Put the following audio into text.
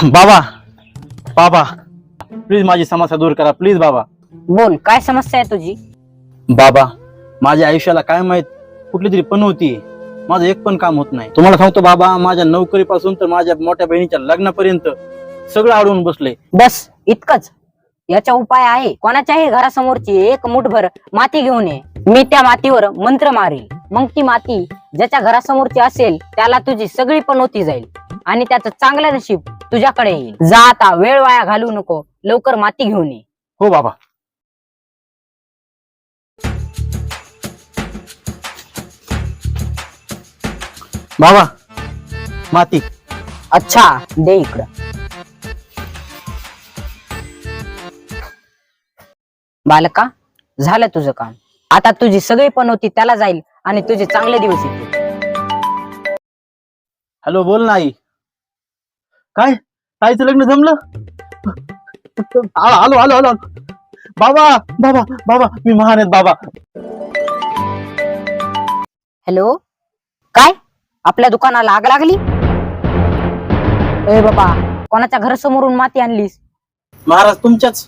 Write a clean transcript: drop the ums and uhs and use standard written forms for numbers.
बाबा बाबा प्लीज माझी समस्या दूर करा प्लीज बाबा. बोल, काय समस्या आहे तुझी? बाबा माझ्या आयुष्याला काय माहित कुठली तरी पण होती. माझं एक पण काम होत नाही. तुम्हाला सांगतो बाबा, माझ्या नोकरीपासून तर माझ्या मोठ्या बहिणीच्या लग्नापर्यंत सगळं अडवून बसले. बस इतकंच? याचा उपाय आहे. कोणाच्याही घरासमोरची एक मुठभर माती घेऊन ये. मी त्या मातीवर मंत्र मारेल. मग ती माती ज्याच्या घरासमोरची असेल त्याला तुझी सगळी पनोती जाईल आणि त्याचं चांगलं नशीब तुझ्याकडे येईल. जा आता, वेळ वाया घालू नको. लवकर माती घेऊन ये. हो बाबा. बाबा माती. अच्छा, दे इकडं. बालका, झालं तुझं काम. आता तुझी सगळी पनोती त्याला जाईल आणि तुझे चांगले दिवस येतील. हॅलो, बोल नाही. काय ताईचं लग्न जमलं? आलो आलो आलो. बाबा बाबा बाबा मी महान आहेत बाबा. हॅलो, काय आपल्या दुकानाला आग लागली? ए बाबा, कोणाच्या घरासमोरून माती आणलीस? महाराज तुमच्याच.